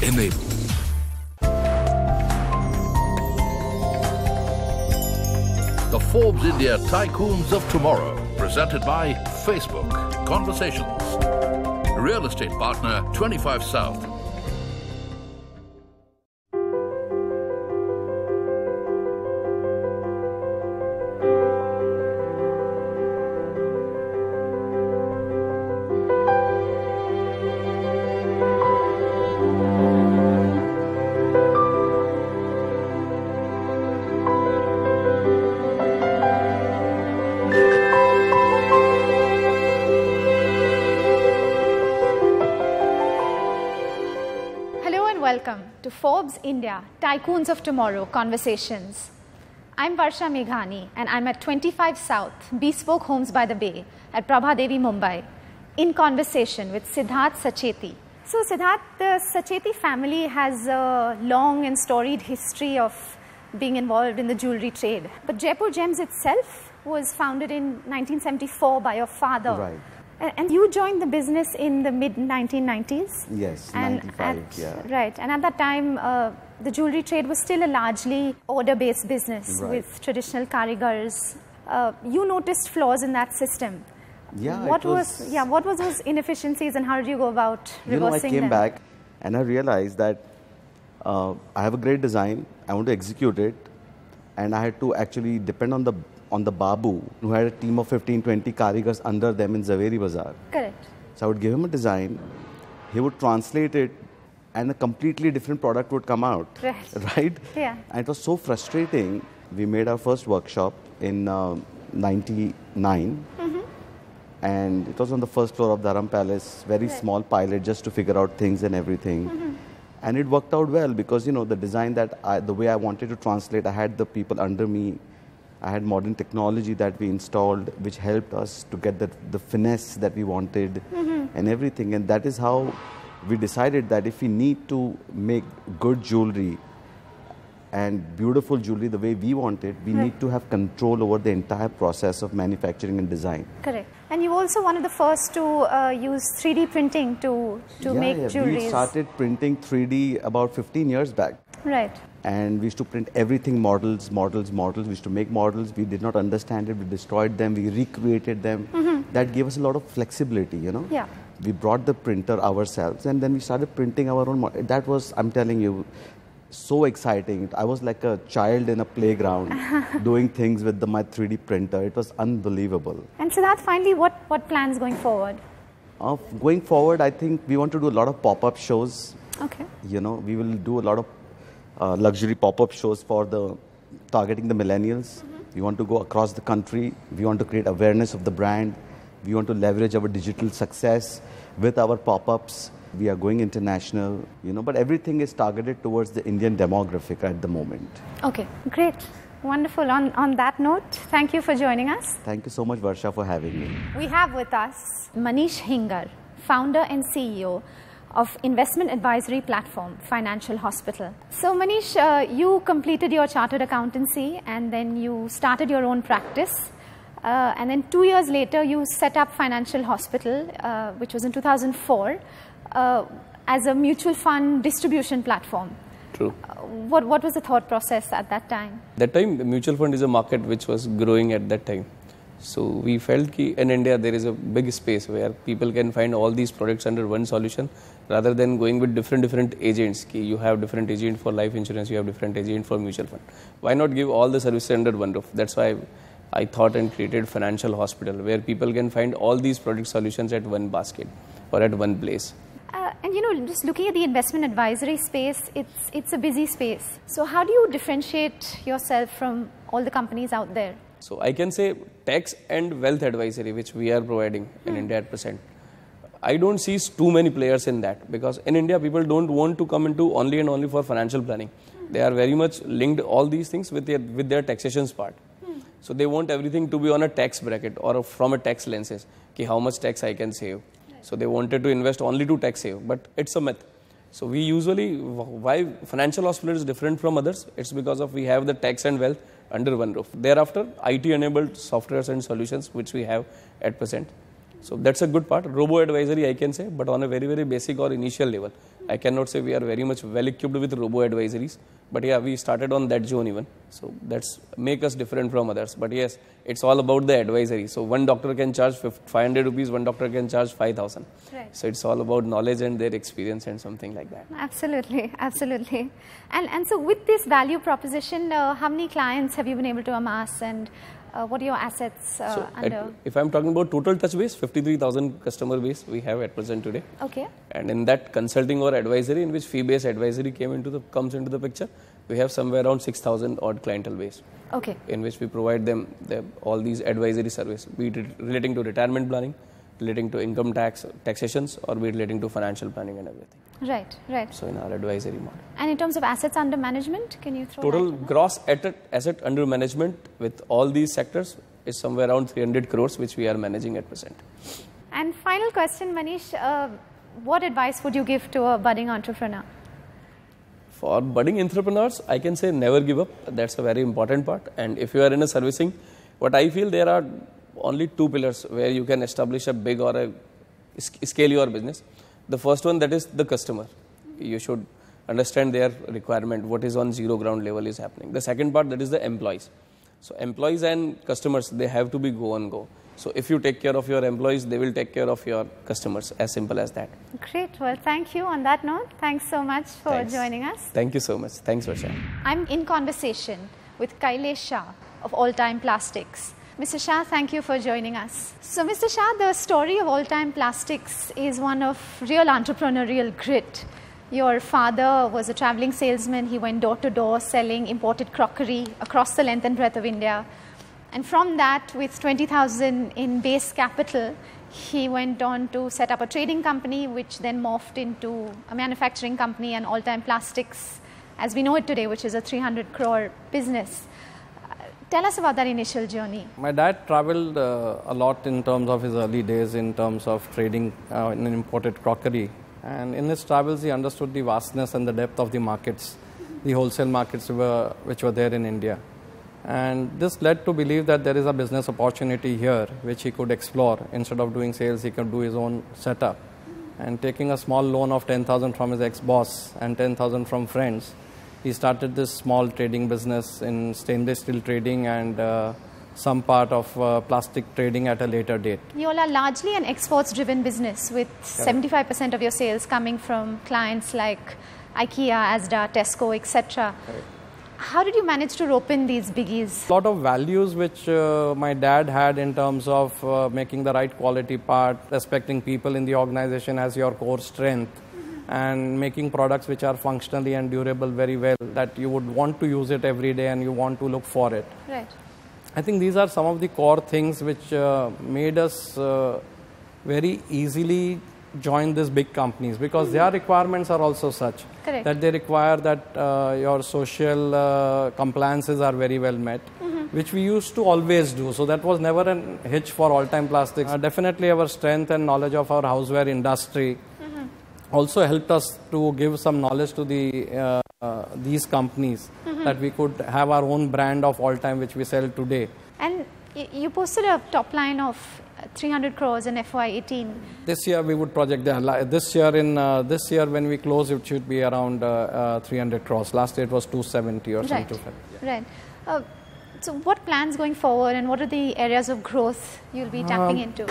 enable. The Forbes India Tycoons of Tomorrow, presented by Facebook Conversations. Real estate partner 25 South. Welcome to Forbes India Tycoons of Tomorrow Conversations. I'm Varsha Meghani and I'm at 25 South Bespoke Homes by the Bay at Prabhadevi, Mumbai in conversation with Siddharth Sacheti. So Siddharth, the Sacheti family has a long and storied history of being involved in the jewelry trade. But Jaipur Gems itself was founded in 1974 by your father. Right. And you joined the business in the mid-1990s? Yes, and 95, yeah. Right, and at that time, the jewelry trade was still a largely order-based business with traditional karigars. You noticed flaws in that system. Yeah, what was those inefficiencies and how did you go about reversing them? I came back and I realized that I have a great design, I want to execute it, and I had to actually depend on the Babu, who had a team of 15-20 karigars under them in Zaveri Bazaar. Correct. So I would give him a design, he would translate it, and a completely different product would come out. Right? Yeah. And it was so frustrating. We made our first workshop in 99. And it was on the first floor of Dharam Palace, very small pilot just to figure out things and everything. And it worked out well because, you know, the design the way I wanted to translate, I had the people under me. I had modern technology that we installed, which helped us to get the finesse that we wanted and everything. And that is how we decided that if we need to make good jewelry and beautiful jewelry the way we want it, we need to have control over the entire process of manufacturing and design. Correct. And you also one of the first to use 3D printing to make jewelry. We started printing 3D about 15 years back. Right. And we used to print everything, models. We used to make models. We did not understand it. We destroyed them. We recreated them. That gave us a lot of flexibility, you know. Yeah. We brought the printer ourselves and then we started printing our own model. That was, I'm telling you, so exciting. I was like a child in a playground doing things with my 3D printer. It was unbelievable. And Siddharth, finally, what plans going forward? Going forward, I think we want to do a lot of pop-up shows. Okay. You know, we will do a lot of luxury pop-up shows for targeting the millennials. We want to go across the country. We want to create awareness of the brand. We want to leverage our digital success with our pop-ups. We are going international, you know, but everything is targeted towards the Indian demographic at the moment. Okay, great. Wonderful. On that note, thank you for joining us. Thank you so much, Varsha, for having me. We have with us Manish Hingar, founder and CEO of investment advisory platform, Financial Hospital. So Manish, you completed your chartered accountancy and then you started your own practice. And then 2 years later, you set up Financial Hospital, which was in 2004, as a mutual fund distribution platform. True. What was the thought process at that time? That time, the mutual fund is a market which was growing at that time. So we felt that in India there is a big space where people can find all these products under one solution rather than going with different agents. You have different agent for life insurance, you have different agent for mutual fund. Why not give all the services under one roof? That's why I thought and created Financial Hospital, where people can find all these product solutions at one basket or at one place. And you know, just looking at the investment advisory space, it's a busy space. So how do you differentiate yourself from all the companies out there? So I can say tax and wealth advisory, which we are providing in India at present. I don't see too many players in that, because in India people don't want to come into only and only for financial planning. They are very much linked all these things with their taxations part. So they want everything to be on a tax bracket or from a tax lenses, ki how much tax I can save. So they wanted to invest only to tax save, but it's a myth. So we usually, why Financial Hospital is different from others, it's because of we have the tax and wealth under one roof. Thereafter, IT-enabled softwares and solutions which we have at present. So that's a good part. Robo-advisory I can say, but on a very, very basic or initial level. I cannot say we are very much well equipped with robo-advisories, but yeah, we started on that zone even. So that's make us different from others. But yes, it's all about the advisory. So one doctor can charge 500 rupees, one doctor can charge 5,000. Right. So it's all about knowledge and their experience and something like that. Absolutely, absolutely. And so with this value proposition, how many clients have you been able to amass, and what are your assets under? If I'm talking about total touch base, 53,000 customer base we have at present today. Okay. And in that consulting or advisory, in which fee-based advisory comes into the picture, we have somewhere around 6,000 odd clientele base. Okay. In which we provide them all these advisory services, be it relating to retirement planning, relating to income taxations, or be it relating to financial planning and everything. Right, right. So in our advisory model. And in terms of assets under management, can you throw Total light on that? gross asset under management with all these sectors is somewhere around 300 crores, which we are managing at present. And final question, Manish, what advice would you give to a budding entrepreneur? For budding entrepreneurs, I can say never give up. That's a very important part. And if you are in a servicing, what I feel there are only two pillars where you can establish a big or scale your business. The first one, that is the customer. You should understand their requirement, what is on zero ground level is happening. The second part, that is the employees. So employees and customers, they have to be go on go. So if you take care of your employees, they will take care of your customers. As simple as that. Great. Well, thank you on that note. Thanks so much for joining us. Thank you so much. Thanks, Varsha. I'm in conversation with Kailesh Shah of All Time Plastics. Mr. Shah, thank you for joining us. So, Mr. Shah, the story of All Time Plastics is one of real entrepreneurial grit. Your father was a traveling salesman. He went door to door selling imported crockery across the length and breadth of India. And from that, with 20,000 in base capital, he went on to set up a trading company, which then morphed into a manufacturing company, and All Time Plastics, as we know it today, which is a 300 crore business. Tell us about that initial journey. My dad traveled a lot in terms of his early days, in terms of trading in imported crockery. And in his travels, he understood the vastness and the depth of the markets, the wholesale markets which were there in India. And this led to believe that there is a business opportunity here which he could explore. Instead of doing sales, he could do his own setup. And taking a small loan of 10,000 from his ex-boss and 10,000 from friends, he started this small trading business in stainless steel trading and some part of plastic trading at a later date. You all are largely an exports-driven business, with 75% of your sales coming from clients like IKEA, Asda, Tesco, etc. How did you manage to rope in these biggies? A lot of values which my dad had in terms of making the right quality part, respecting people in the organization as your core strength, and making products which are functionally and durable very well, that you would want to use it every day and you want to look for it. Right. I think these are some of the core things which made us very easily join these big companies, because their requirements are also such that they require that your social compliances are very well met, which we used to always do. So that was never a hitch for All Time Plastics. Definitely our strength and knowledge of our houseware industry also helped us to give some knowledge to these companies, that we could have our own brand of All Time which we sell today. And you posted a top line of 300 crores in FY18. This year we would project this year when we close, it should be around 300 crores. Last year it was 270 or something. Right. So what plans going forward, and what are the areas of growth you'll be tapping into?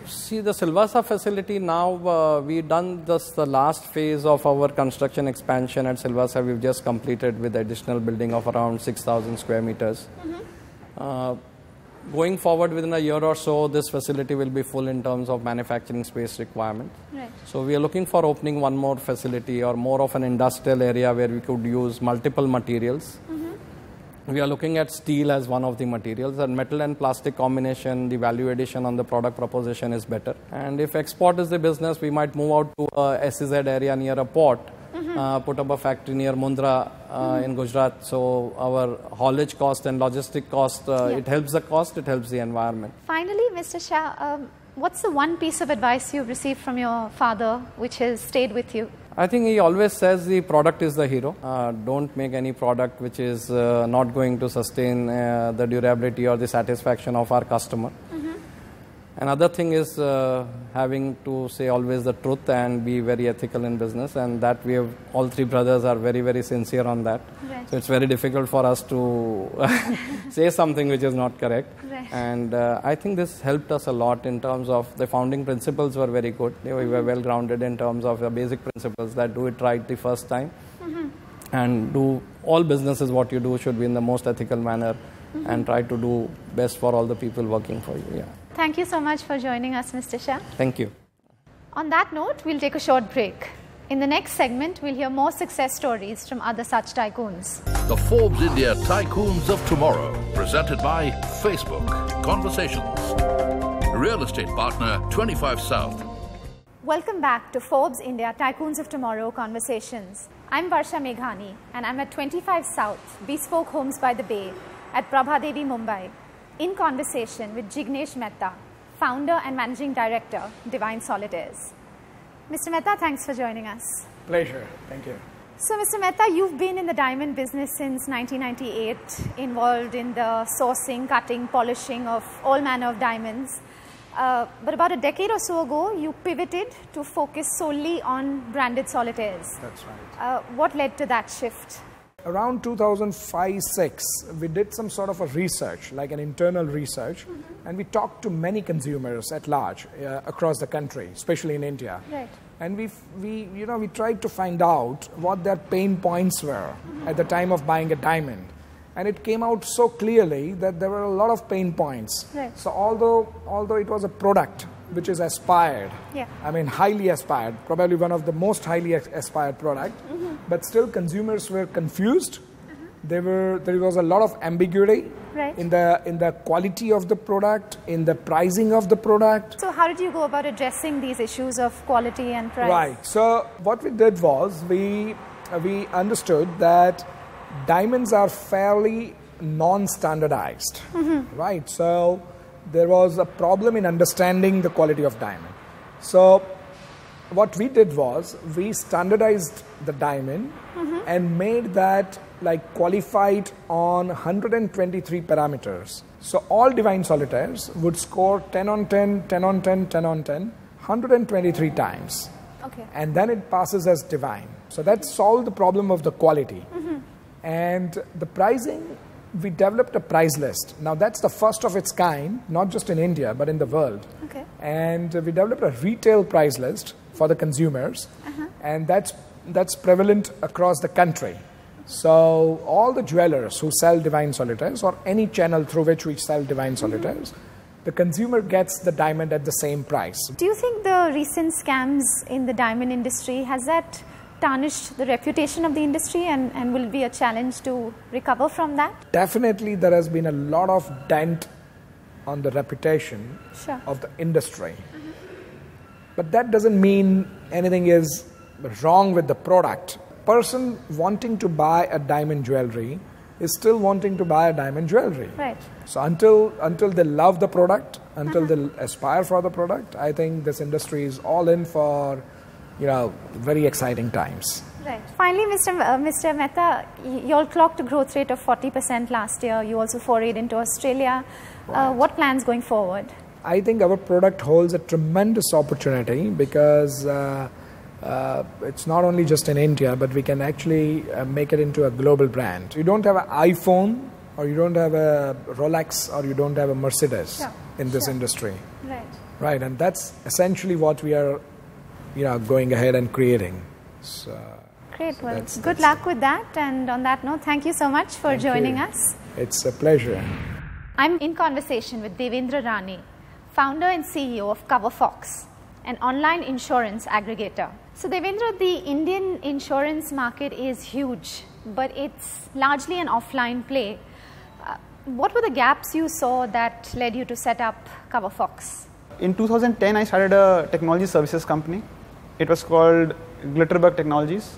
See, the Silvassa facility now, we've done just the last phase of our construction expansion at Silvassa. We've just completed with the additional building of around 6,000 square meters. Going forward within a year or so, this facility will be full in terms of manufacturing space requirement. Right. So we are looking for opening one more facility or more of an industrial area where we could use multiple materials. We are looking at steel as one of the materials, and metal and plastic combination, the value addition on the product proposition is better. And if export is the business, we might move out to a SEZ area near a port, put up a factory near Mundra in Gujarat. So our haulage cost and logistic cost, it helps the cost, it helps the environment. Finally, Mr. Shah, what's the one piece of advice you've received from your father which has stayed with you? I think he always says the product is the hero. Don't make any product which is not going to sustain the durability or the satisfaction of our customer. Another thing is having to say always the truth and be very ethical in business, and that we have, all three brothers are very, very sincere on that. Right. So it's very difficult for us to say something which is not correct. Right. And I think this helped us a lot in terms of the founding principles were very good. We were well grounded in terms of the basic principles that do it right the first time. And do all businesses, what you do should be in the most ethical manner, and try to do best for all the people working for you. Yeah. Thank you so much for joining us, Mr. Shah. Thank you. On that note, we'll take a short break. In the next segment, we'll hear more success stories from other such tycoons. The Forbes India Tycoons of Tomorrow, presented by Facebook Conversations. Real estate partner 25 South. Welcome back to Forbes India Tycoons of Tomorrow Conversations. I'm Varsha Meghani, and I'm at 25 South, Bespoke Homes by the Bay at Prabhadevi, Mumbai, in conversation with Jignesh Mehta, founder and managing director, Divine Solitaires. Mr. Mehta, thanks for joining us. Pleasure. Thank you. So, Mr. Mehta, you've been in the diamond business since 1998, involved in the sourcing, cutting, polishing of all manner of diamonds. But about a decade or so ago, you pivoted to focus solely on branded solitaires. That's right. What led to that shift? Around 2005-06, we did some sort of a research, like an internal research, and we talked to many consumers at large across the country, especially in India. Right. And we tried to find out what their pain points were at the time of buying a diamond. And it came out so clearly that there were a lot of pain points. Right. So although it was a product which is aspired, Yeah. I mean highly aspired, probably one of the most highly aspired product, but still consumers were confused. There was a lot of ambiguity Right. in the quality of the product, in the pricing of the product. So how did you go about addressing these issues of quality and price? Right. So what we did was we understood that diamonds are fairly non-standardized, right? So there was a problem in understanding the quality of diamond. So what we did was we standardized the diamond and made that like qualified on 123 parameters. So all Divine Solitaires would score 10 on 10, 10 on 10, 10 on 10, 123 times. Okay. And then it passes as divine. So that solved the problem of the quality. And the pricing, we developed a price list. Now that's the first of its kind, not just in India, but in the world. Okay. And we developed a retail price list for the consumers. And that's prevalent across the country. So all the jewelers who sell Divine Solitaires, or any channel through which we sell Divine Solitaires, the consumer gets the diamond at the same price. Do you think the recent scams in the diamond industry, has that tarnished the reputation of the industry and will be a challenge to recover from that? Definitely there has been a lot of dent on the reputation Sure. of the industry. But that doesn't mean anything is wrong with the product. Person wanting to buy a diamond jewelry is still wanting to buy a diamond jewelry. Right. So until they love the product, until they aspire for the product, I think this industry is all in for very exciting times. Right. Finally, Mr. Mehta, you all clocked a growth rate of 40% last year. You also forayed into Australia. What plans going forward? I think our product holds a tremendous opportunity because it's not only just in India, but we can actually make it into a global brand. You don't have an iPhone, or you don't have a Rolex, or you don't have a Mercedes in this industry. Right. Right, and that's essentially what we are going ahead and creating. So, Great. Well, that's good luck with that. And on that note, thank you so much for joining us. It's a pleasure. I'm in conversation with Devendra Rani, founder and CEO of CoverFox, an online insurance aggregator. So Devendra, the Indian insurance market is huge, but it's largely an offline play. What were the gaps you saw that led you to set up CoverFox? In 2010, I started a technology services company. It was called Glitterbug Technologies.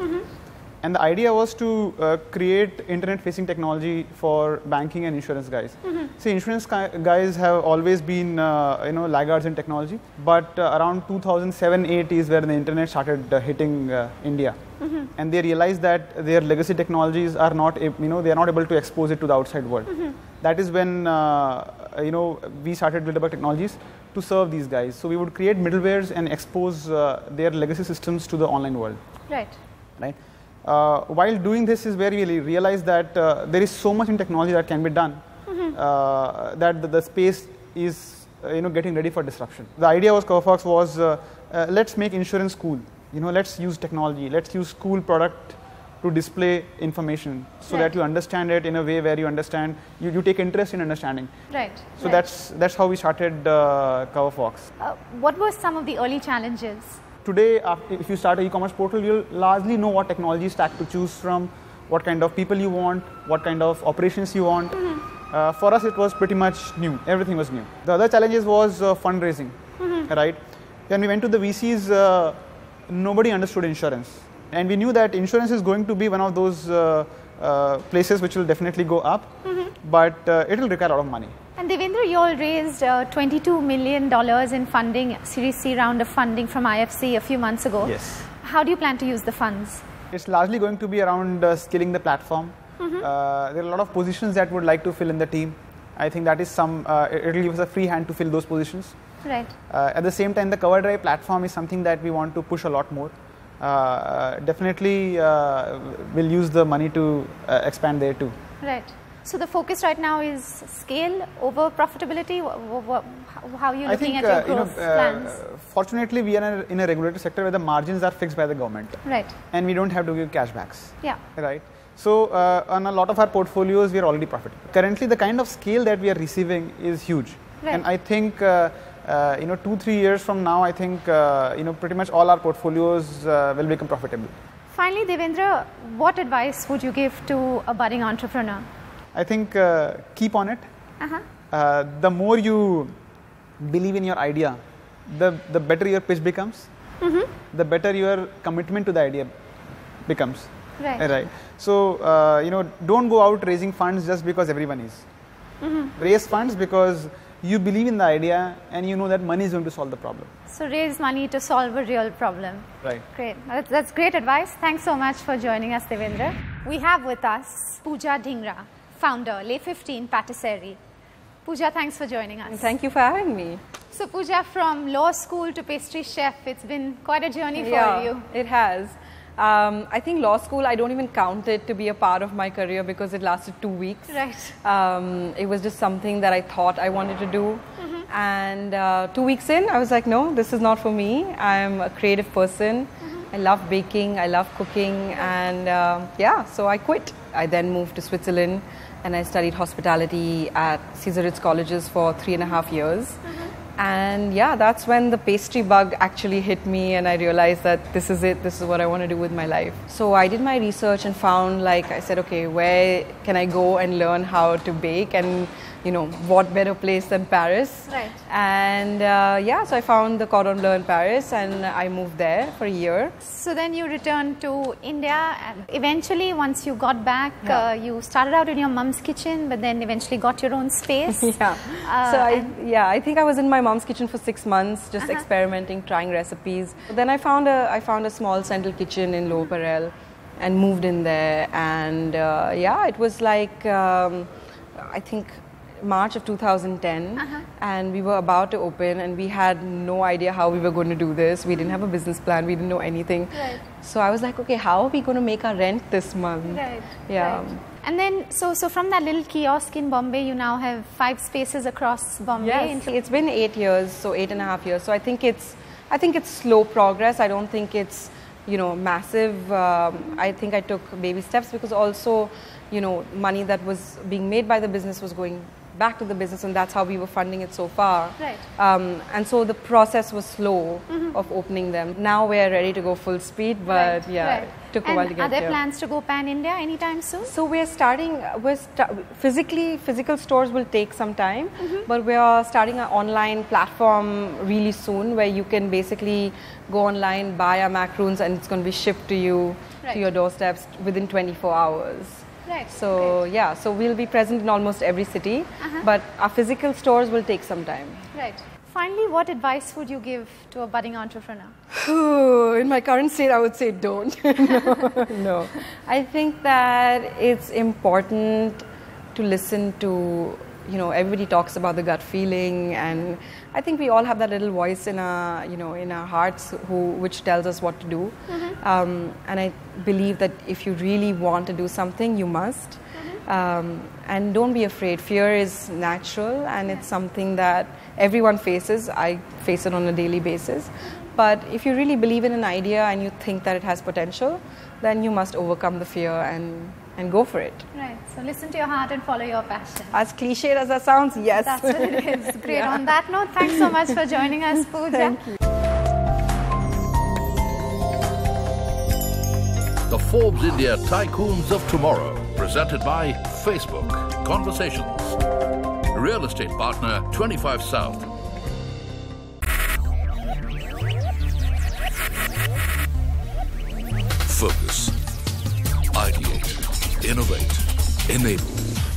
And the idea was to create internet-facing technology for banking and insurance guys. See, insurance guys have always been laggards in technology. But around 2007-8 is where the internet started hitting India. And they realized that their legacy technologies are not, they are not able to expose it to the outside world. That is when we started Glitterbug Technologies to serve these guys. So we would create middlewares and expose their legacy systems to the online world. Right. Right. While doing this is where we realized that there is so much in technology that can be done, that the space is getting ready for disruption. The idea was CoverFox was let's make insurance cool. Let's use technology. Let's use cool product to display information so that you understand it in a way where you understand, you take interest in understanding. Right. So that's how we started CoverFox. What were some of the early challenges? Today, if you start an e-commerce portal, you'll largely know what technology stack to choose from, what kind of people you want, what kind of operations you want. For us, it was pretty much new. Everything was new. The other challenges was fundraising, right? When we went to the VCs, nobody understood insurance. And we knew that insurance is going to be one of those places which will definitely go up, but it will require a lot of money. And Devendra, you all raised $22 million in funding, Series C round of funding from IFC a few months ago. Yes. How do you plan to use the funds? It's largely going to be around scaling the platform. There are a lot of positions that would like to fill in the team. I think that is it will give us a free hand to fill those positions. Right. At the same time, the Cover Drive platform is something that we want to push a lot more. Definitely we'll use the money to expand there too. Right. So the focus right now is scale over profitability. How are you looking at your growth plans? Fortunately, we are in a regulated sector where the margins are fixed by the government. Right. And we don't have to give cashbacks. Yeah. Right. So on a lot of our portfolios, we are already profitable. Currently, the kind of scale that we are receiving is huge. Right. And I think 2-3 years from now, I think pretty much all our portfolios will become profitable. Finally, Devendra, what advice would you give to a budding entrepreneur? I think keep on it. The more you believe in your idea, the better your pitch becomes, the better your commitment to the idea becomes. Right. So, don't go out raising funds just because everyone is. Raise funds because you believe in the idea and you know that money is going to solve the problem. So raise money to solve a real problem. Right. Great. That's great advice. Thanks so much for joining us, Devendra. We have with us Pooja Dhingra, founder, Le 15 Patisserie. Pooja, thanks for joining us. Thank you for having me. So Pooja, from law school to pastry chef, it's been quite a journey for you. It has. I think law school, I don't even count it to be a part of my career because it lasted 2 weeks. Right. It was just something that I thought I wanted to do. And 2 weeks in, I was like, no, this is not for me. I'm a creative person. I love baking, I love cooking, and so I quit. I then moved to Switzerland and I studied hospitality at Caesar Ritz colleges for 3.5 years. And that's when the pastry bug actually hit me and I realized that this is it, this is what I want to do with my life. So I did my research and found, I said, okay, where can I go and learn how to bake, and what better place than Paris? Right. And so I found the Cordon Bleu in Paris and I moved there for a year. So then you returned to India, and eventually once you got back, you started out in your mom's kitchen, but then eventually got your own space. I think I was in my mom's kitchen for 6 months, just experimenting, trying recipes. Then I found a small central kitchen in Lower Parel and moved in there, and it was I think March of 2010, and we were about to open and we had no idea how we were going to do this. We didn't have a business plan, we didn't know anything. Right. So I was like, okay, how are we going to make our rent this month? Right. Yeah. Right. And then, so from that little kiosk in Bombay, you now have 5 spaces across Bombay. Yes, it's been 8 years, so 8.5 years. So I think it's slow progress. I don't think it's massive. I think I took baby steps because also money that was being made by the business was going back to the business, and that's how we were funding it so far. Right. And so the process was slow of opening them. Now we're ready to go full speed, but it took a while to get here. Are there here. plans to go pan-India anytime soon? So physical stores will take some time, but we are starting an online platform really soon where you can basically go online, buy our macaroons, and it's going to be shipped to you, to your doorsteps within 24 hours. Right. So so we'll be present in almost every city, but our physical stores will take some time. Right. Finally, what advice would you give to a budding entrepreneur? In my current state, I would say don't. No. I think that it's important to listen to everybody talks about the gut feeling, and I think we all have that little voice in our, in our hearts which tells us what to do. And I believe that if you really want to do something, you must. And don't be afraid. Fear is natural, and it's something that everyone faces. I face it on a daily basis. But if you really believe in an idea and you think that it has potential, then you must overcome the fear and go for it. Right. So listen to your heart and follow your passion. As cliched as that sounds, yes. That's what it is. Great. Yeah. On that note, thanks so much for joining us, Pooja. Thank you. The Forbes India Tycoons of Tomorrow, presented by Facebook Conversations. Real estate partner 25 South. Focus. Ideate. Innovate. Enable.